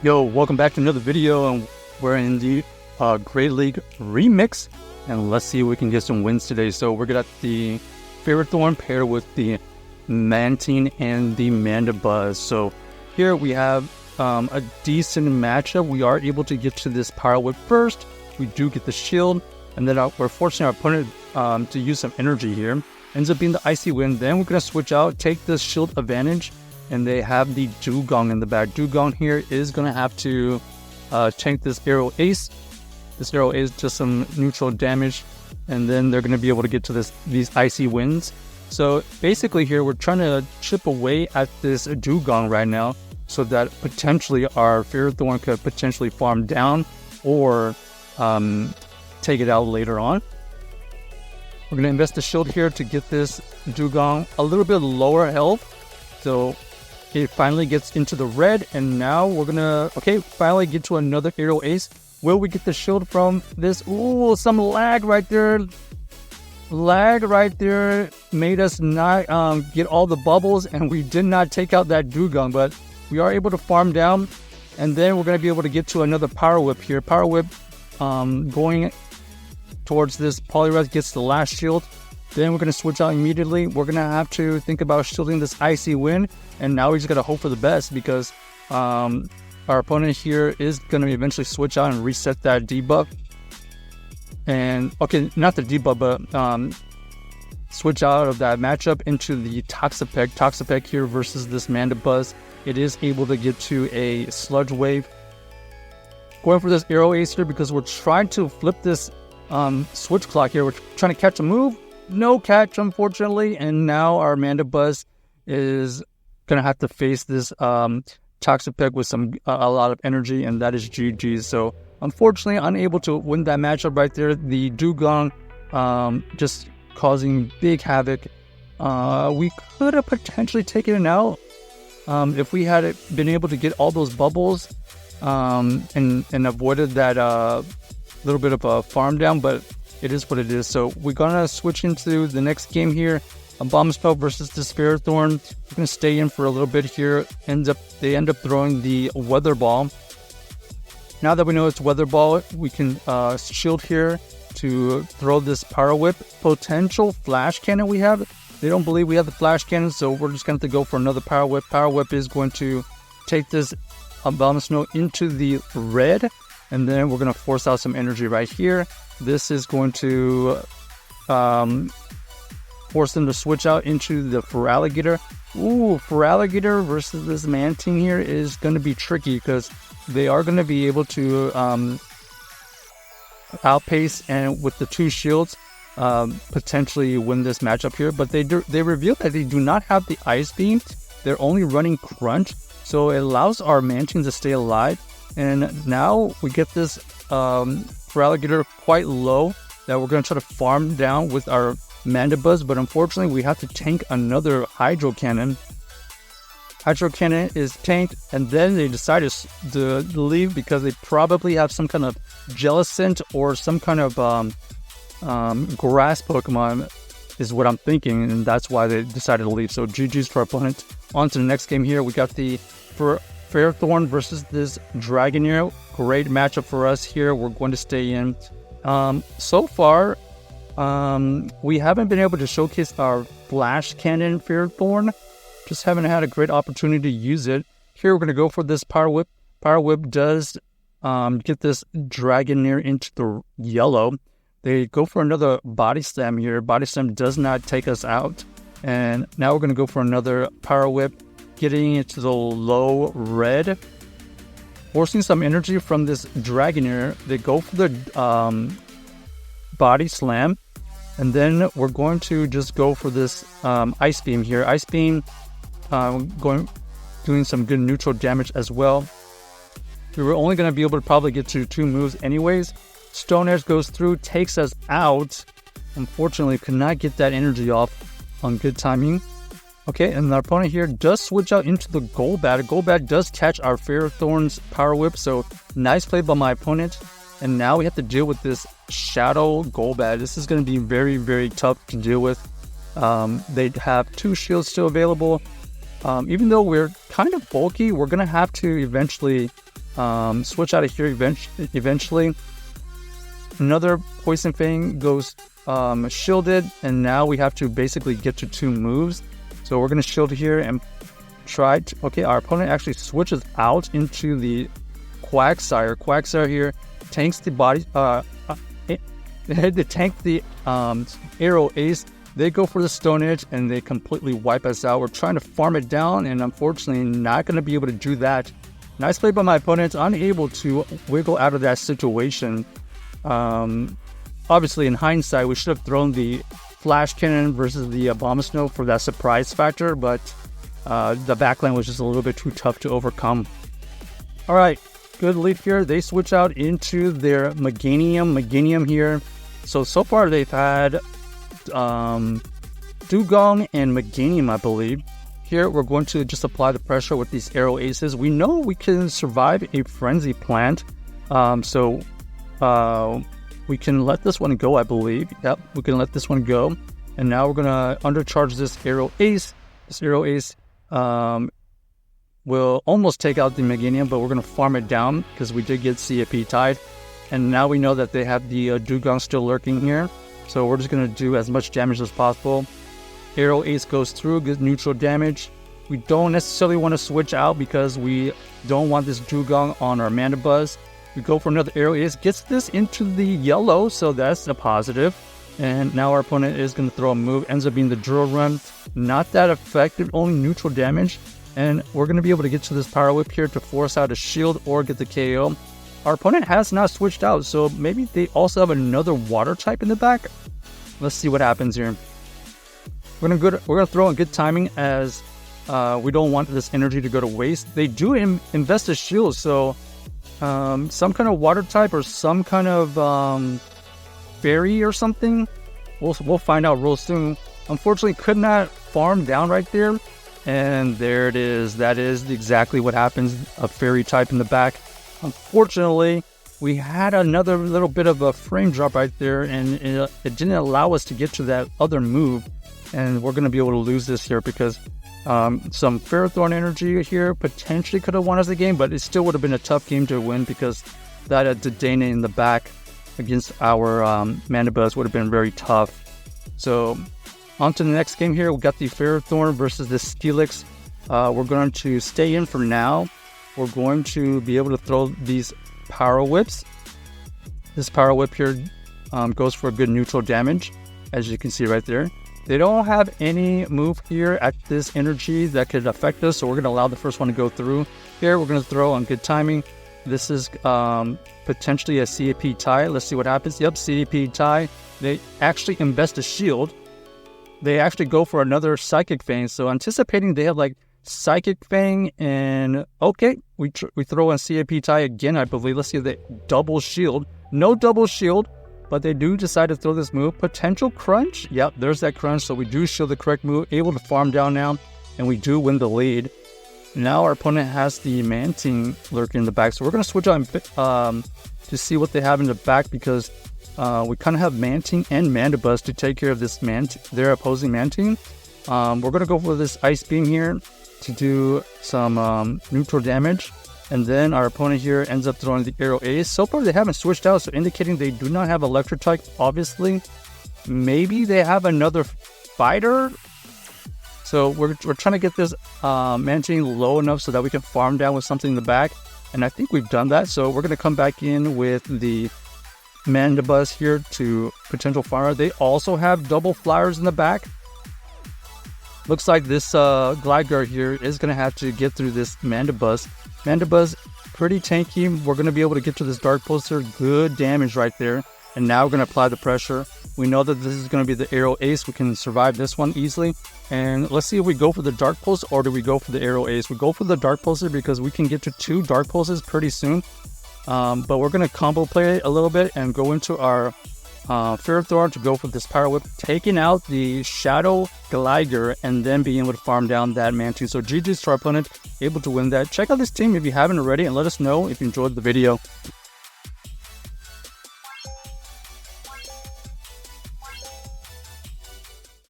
Yo, welcome back to another video, and we're in the Great League Remix, and let's see if we can get some wins today. So we're gonna have the Ferrothorn paired with the Mantine and the Mandibuzz. So here we have a decent matchup. We are able to get to this Power Whip first. We do get the shield, and then we're forcing our opponent to use some energy here. Ends up being the Icy Wind. Then we're gonna switch out, take the shield advantage, and they have the Dugong in the back. Dugong here is going to have to tank this Arrow Ace. This Arrow Ace does some neutral damage, and then they're going to be able to get to these Icy Winds. So basically here, we're trying to chip away at this Dugong right now, so that potentially our Ferrothorn could potentially farm down or take it out later on. We're going to invest the shield here to get this Dugong a little bit lower health. So it finally gets into the red, and now we're gonna, finally get to another Arrow Ace. Will we get the shield from this? Ooh, some lag right there. Lag right there made us not get all the bubbles, and we did not take out that Dugong, but we are able to farm down, and then we're gonna be able to get to another Power Whip here. Power Whip going towards this Poliwrath gets the last shield. Then we're going to switch out immediately. We're going to have to think about shielding this Icy Wind. And now we just got to hope for the best, because our opponent here is going to eventually switch out and reset that debuff. And, not the debuff, but switch out of that matchup into the Toxapex. Toxapex here versus this Mandibuzz. It is able to get to a Sludge Wave. Going for this Arrow Ace here because we're trying to flip this Switch Clock here. We're trying to catch a move. No catch, unfortunately, and now our Mandibuzz is gonna have to face this Toxapex with a lot of energy, and that is GG. So unfortunately, unable to win that matchup right there. The Dugong just causing big havoc. We could have potentially taken it out if we had been able to get all those bubbles and avoided that little bit of a farm down, but it is what it is. So we're gonna switch into the next game here. A Bomb Spell versus this Ferrothorn. We're gonna stay in for a little bit here. They end up throwing the Weather Ball. Now that we know it's Weather Ball, we can shield here to throw this Power Whip. Potential Flash Cannon we have. They don't believe we have the Flash Cannon, so we're just gonna have to go for another Power Whip. Power Whip is going to take this Abomasnow into the red, and then we're gonna force out some energy right here. This is going to force them to switch out into the Feraligatr. Ooh, Feraligatr versus this Mantine here is going to be tricky, because they are going to be able to outpace and with the two shields potentially win this matchup here. But they reveal that they do not have the Ice Beam. They're only running Crunch, so it allows our Mantine to stay alive. And now we get this Feraligatr quite low that we're going to try to farm down with our Mandibuzz, but unfortunately we have to tank another Hydro Cannon. Hydro Cannon is tanked, and then they decided to leave because they probably have some kind of Jellicent or some kind of grass Pokemon is what I'm thinking, and that's why they decided to leave. So GG's to our opponent. On to the next game here. We got the Ferrothorn versus this Dragonair. Great matchup for us here. We're going to stay in. So far, we haven't been able to showcase our Flash Cannon Ferrothorn. Just haven't had a great opportunity to use it. Here we're going to go for this Power Whip. Power Whip does get this Dragonair into the yellow. They go for another Body Slam here. Body Slam does not take us out. And now we're going to go for another Power Whip, getting into the low red. Forcing some energy from this Dragonair. They go for the Body Slam, and then we're going to just go for this Ice Beam here. Ice Beam doing some good neutral damage as well. We were only going to be able to probably get to 2 moves anyways. Stone Edge goes through, takes us out. Unfortunately, could not get that energy off on good timing. Okay, and our opponent here does switch out into the Golbat. Golbat does catch our Ferrothorn's Power Whip, so nice play by my opponent. And now we have to deal with this Shadow Golbat. This is going to be very, very tough to deal with. They have 2 shields still available. Even though we're kind of bulky, we're going to have to eventually switch out of here eventually. Another Poison Fang goes shielded, and now we have to basically get to 2 moves. So we're going to shield here and try to... Okay, our opponent actually switches out into the Quagsire. Quagsire here tanks the body... they tank the Arrow Ace. They go for the Stone Edge, and they completely wipe us out. We're trying to farm it down, and unfortunately not going to be able to do that. Nice play by my opponent, unable to wiggle out of that situation. Obviously, in hindsight, we should have thrown the Flash Cannon versus the Abomasnow for that surprise factor, but the backline was just a little bit too tough to overcome. Alright, good lead here. They switch out into their Meganium here. So far they've had Dugong and Meganium, I believe. Here, we're going to just apply the pressure with these Arrow Aces. We know we can survive a Frenzy Plant, so we can let this one go, I believe. Yep, we can let this one go. And now we're going to undercharge this Arrow Ace. This Arrow Ace will almost take out the Meganium, but we're going to farm it down because we did get CFP tied. And now we know that they have the Dugong still lurking here. So we're just going to do as much damage as possible. Arrow Ace goes through, gets neutral damage. We don't necessarily want to switch out because we don't want this Dugong on our Mandibuzz. We go for another Arrow Ace, gets this into the yellow, so that's a positive. And now our opponent is going to throw a move, ends up being the Drill Run. Not that effective, only neutral damage. And we're going to be able to get to this Power Whip here to force out a shield or get the KO. Our opponent has not switched out, so maybe they also have another Water type in the back. Let's see what happens here. We're gonna throw in good timing as we don't want this energy to go to waste. They do invest a shield, so some kind of Water type or some kind of fairy or something. We'll find out real soon. Unfortunately, could not farm down right there, and there it is. That is exactly what happens. A fairy type in the back. Unfortunately, we had another little bit of a frame drop right there, and it didn't allow us to get to that other move. And we're going to be able to lose this here because some Ferrothorn energy here potentially could have won us the game, but it still would have been a tough game to win because that Dedenne in the back against our Mandibuzz would have been very tough. So on to the next game here. We got the Ferrothorn versus the Steelix. We're going to stay in for now. We're going to be able to throw these Power Whips. This Power Whip here goes for good neutral damage, as you can see right there. They don't have any move here at this energy that could affect us, so we're going to allow the first one to go through. Here, we're going to throw on good timing. This is potentially a CAP tie. Let's see what happens. Yep, CAP tie. They actually invest a shield. They actually go for another Psychic Fang, so anticipating they have like Psychic Fang, and okay, we throw in CAP tie again, I believe. Let's see if they double shield. No double shield. But they do decide to throw this move. Potential crunch. Yep, there's that crunch. So we do show the correct move. Able to farm down now. And we do win the lead. Now our opponent has the Mantine lurking in the back. So we're going to switch on to see what they have in the back. Because we kind of have Mantine and Mandibuzz to take care of this their opposing Mantine. We're going to go for this Ice Beam here to do some neutral damage. And then our opponent here ends up throwing the Arrow Ace. So far, they haven't switched out, so indicating they do not have Electric type, obviously. Maybe they have another Fighter. So we're trying to get this Mantine low enough so that we can farm down with something in the back. And I think we've done that. So we're going to come back in with the Mandibuzz here to potential farmer. They also have double flyers in the back. Looks like this Gligar here is going to have to get through this Mandibuzz. Mandibuzz, pretty tanky. We're going to be able to get to this Dark Pulsar. Good damage right there. And now we're going to apply the pressure. We know that this is going to be the Arrow Ace. We can survive this one easily. And let's see if we go for the Dark Pulse or do we go for the Arrow Ace. We go for the Dark Pulsar because we can get to 2 Dark Pulses pretty soon. But we're going to combo play it a little bit and go into our Ferrothorn to go for this Power Whip, taking out the Shadow Gligar and then being able to farm down that Mantine. So GG's to our opponent, able to win that. Check out this team if you haven't already and let us know if you enjoyed the video.